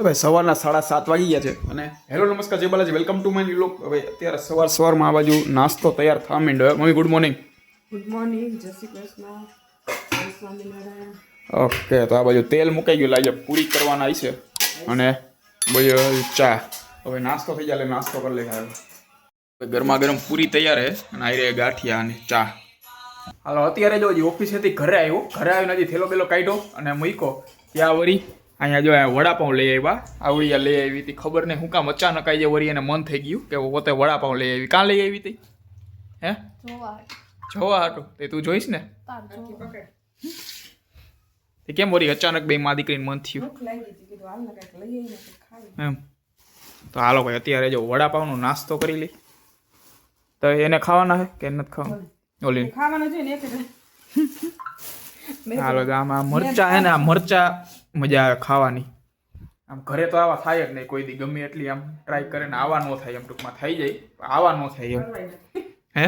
હવે સવારના 7:30 વાગી ગયા છે અને હેલો નમસ્કાર જય Balaji welcome to my new vlog. હવે અત્યારે સવારમાં આ બાજુ નાસ્તો તૈયાર થવા માંડ્યો. મમ્મી ગુડ મોર્નિંગ. ગુડ મોર્નિંગ, જય શ્રી કૃષ્ણ, જય સ્વામિનારાયણ. ઓકે, તો આ બાજુ તેલ મુકાઈ ગયું, લાગે પૂરી કરવાના આવી છે અને બધું ચા. હવે નાસ્તો થઈ જાય, નાસ્તો કરી લે. ગરમા ગરમ પૂરી તૈયાર છે અને આ રે ગાંઠિયા અને ચા. હાલો અત્યારે જો ઓફિસેથી ઘરે આવીને હજી થેલો બેલો કાઢ્યો અને મૂક્યો ત્યાં વળી અહીંયા જો વડાપાઉં લઈ આવ્યા. આવડી લઈ આવી હતી, ખબર નહીં હું કામ અચાનક આવી જાય વળી એને મન થઈ ગયું કે પોતે વડાપાઉં લઈ આવી. કાં લઈ આવી હતી? હે જોવા હાટું તે તું જોઈશ ને તે કેમ વળી અચાનક બે માં દીકરીને મન થયું એમ? તો હાલો ભાઈ અત્યારે જો વડાપાઉંનો નાસ્તો કરી લઈ. તો એને ખાવાના છે કે નથી ખાવાના? ઓલી ખાવાના છે ને એક હાલો આમાં મરચા હે ને, આ મરચા મજા આવે ખાવાની. આમ ઘરે તો આવા થાય જ નહીં કોઈ દી, ગમે એટલી આમ ટ્રાય કરે ને આવા ન થાય. એમ ટૂંકમાં થઈ જાય, આવા ન થાય એમ. હે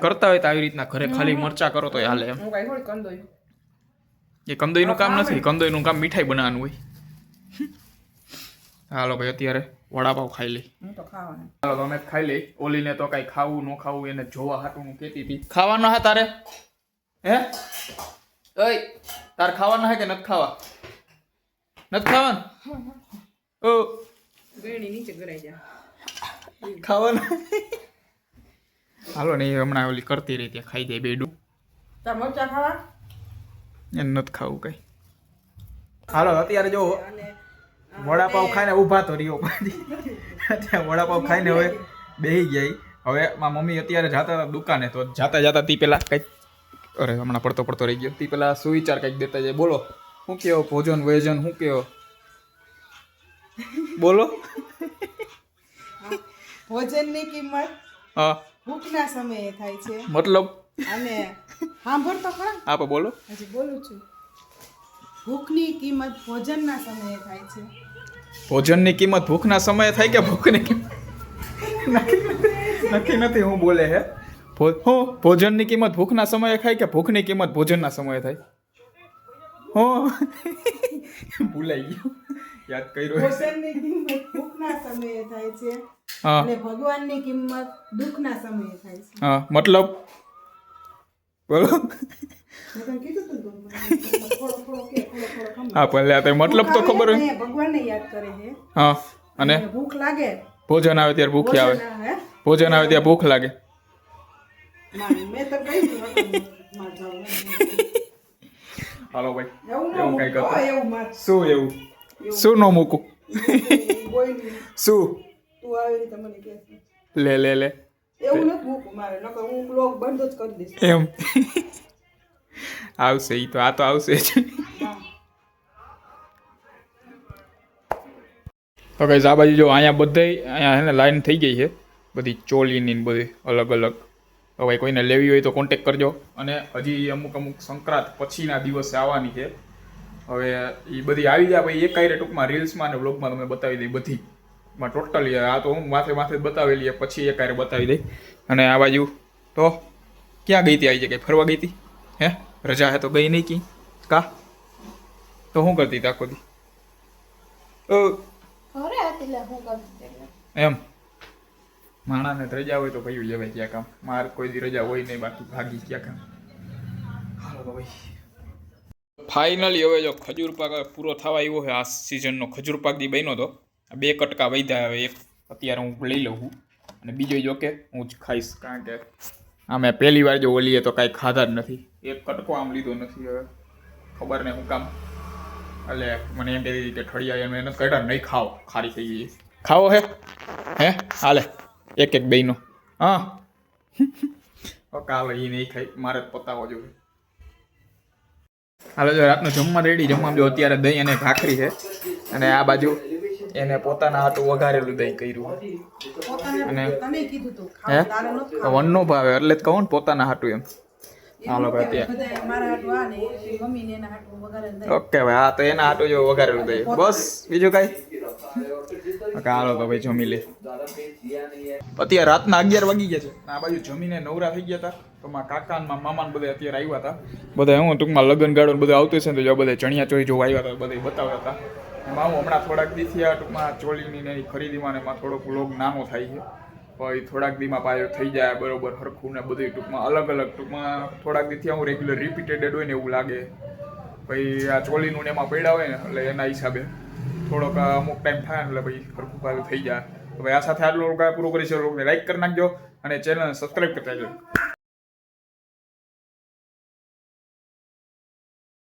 કરતા હોય તો આવી રીતના ઘરે ખાલી મરચા કરો તો હાલે એમ. એ કંદોઈનું કામ નથી, કંદોઈનું કામ મીઠાઈ બનાવવાનું હોય. હાલો ભાઈ અત્યારે વડાપાવ ખાઈ લઈ. ચાલો તમે ખાઈ લઈ. ઓલીને તો કઈ ખાવું ન ખાવું એને જોવા હાટું કહેતી હતી. ખાવાના હા તારે? હે ઓય તારે ખાવાના હે કે નથી ખાવા? નથી ખાવાનું? ઓ ગેણી નીચે ગરાઈ જા ખાવાના. હાલો ને હમણાં ઓલી કરતી રહી ત્યાં ખાઈ જાય બેડું. તાર મરચા ખાવા એને નથી ખાવું કઈ. હાલો અત્યારે જો વડાપાવ ખાઈને ઊભા તો રહ્યો. અત્યારે વડાપાવ ખાઈને હવે બેસી ગયા. હવે મારા મમ્મી અત્યારે જતા હતા દુકાને, તો જાતા તી પેલા કંઈક અરે હમણાં પડતો રહી ગયો. તી પેલા સુવિચાર કંઈક દેતા જાય. બોલો શું કહો? ભોજન વયજન શું કહો? બોલો. ભોજનની કિંમત હા ભૂખના સમયે થાય છે. મતલબ અને સાંભળ તો ખરા. હા પણ બોલો. હજી બોલું છું. ભૂખની કિંમત ભોજનના સમયે થાય છે. ભોજનની કિંમત ભૂખના સમયે થાય કે ભૂખની કિંમત? નથી હું બોલે હે. હું ભોજનની કિંમત ભૂખના સમયે ખાય કે ભૂખની કિંમત ભોજનના સમયે થાય? હું ભૂલાઈ ગયું, યાદ કર્યું. ભોજનની કિંમત ભૂખના સમયે થાય છે અને ભગવાનની કિંમત દુઃખના સમયે થાય છે. હા મતલબ બોલો. મેં તને કીધું તું હા પણ તે મતલબ તો ખબર હોય. ભગવાનને યાદ કરે છે. હા અને ભૂખ લાગે, ભોજન આવે ત્યારે ભૂખ આવે. ભોજન આવે ત્યારે ભૂખ લાગે. મેં તો કહી હાલો ભાઈ એવું એવું કઈ કરતા. એવું માર શું એવું? શું ન મૂકું? શું તું આવી રીતે મને કહે છે. લે એવું નથી મૂકું મારે, નકર હું બ્લોગ બંધ જ કરી દઈશ. એમ આવશે ઈ તો, આ તો આવશે જ. તો કઈ આ બાજુ જો અહીંયા અહીંયા હે ને લાઈન થઈ ગઈ છે બધી ચોલીની ને બધી અલગ અલગ. હવે કોઈને લેવી હોય તો કોન્ટેક કરજો. અને હજી અમુક સંક્રાંત પછીના દિવસે આવવાની છે. હવે એ બધી આવી જાય ભાઈ એક આયરે ટૂંકમાં રીલ્સમાં અને વ્લોગમાં તમને બતાવી દઈ બધી. ટોટલી આ તો હું માથે જ બતાવેલી પછી એક આયરે બતાવી દઈ. અને આ બાજુ તો ક્યાં ગઈ હતી? આવી જગ્યાએ ફરવા ગઈ હતી? હે રજા હે તો ગઈ નહીં કી કા? તો શું કરતી હતી આખો દી? એમ માણાને રજા હોય તો ભાઈ જવાય ક્યાં કામ. મારે કોઈ દી રજા હોય નહીં, બાકી ભાગી ક્યાં કામ. હાલો તો ભાઈ ફાઇનલી હવે જો ખજૂર પાક પૂરો થવા આવ્યો છે. આ સિઝનનો ખજૂર પાક દી બન્યો હતો. 2 કટકા વધ્યા. હવે એક અત્યારે હું લઈ લઉં છું અને બીજો જો કે હું જ ખાઈશ, કારણ કે આમે પહેલી વાર જો ઓલીએ તો કાંઈ ખાધા જ નથી. એક કટકો આમ લીધો નથી. હવે ખબર નહીં હું કામ. એટલે મને એમ કહેતી હતી કે ઠળિયા એમ એને કહેતા નહીં ખાઓ, ખારી થઈ ગઈ. ખાવો હે હાલે એક બેનો. હા કાલે એ નહીં ખાઈ, મારે જ પતાવો જોઈએ. હાલો જો રાતનું જમવા રેડી. જમવામાં જો અત્યારે દહીં અને ભાખરી છે અને આ બાજુ એને પોતાના હાટું વઘારેલું દહીં કર્યું. અને હે વન નો ભાવે એટલે જ કહું ને પોતાના હાટું એમ. હાલો ભાઈ ઓકે ભાઈ. હા તો એના હાટું જો વઘારેલું દહીં બસ, બીજું કાંઈ. હાલો તો ભાઈ જમી લે. અત્યારે રાતના 11 વાગી ગયા છે. આ બાજુ જમીને નવરા થઈ ગયા હતા. તો મારા કાકા ને મામા ને બધા અત્યારે આવ્યા હતા. બધા હું ટૂંકમાં લગ્ન ગાળો બધું આવતું છે ને, તો બધા ચણિયા ચોળી જોવા આવ્યા હતા, બધા બતાવ્યા હતા. હું હમણાં થોડાક દીથી આ ટૂંકમાં ચોલીની ને એની ખરીદીમાં ને એમાં થોડોક વ્લોગ નાનો થાય છે. પછી થોડાક દીમાં પાછો થઈ જાય બરોબર હરખું ને બધું ટૂંકમાં અલગ અલગ ટૂંકમાં થોડાક દીથી હું રેગ્યુલર રિપીટેડ હોય ને એવું લાગે. પછી આ ચોલીનું ને એમાં પડ્યા હોય ને એટલે એના હિસાબે થોડોક અમુક ટાઈમ થાય એટલે પછી હરખું પાછું થઈ જાય. તો ભાઈ આ સાથે આટલો પૂરો કરી છે. લાઈક કરી નાખજો અને ચેનલ સબસ્ક્રાઈબ કરતા જજો.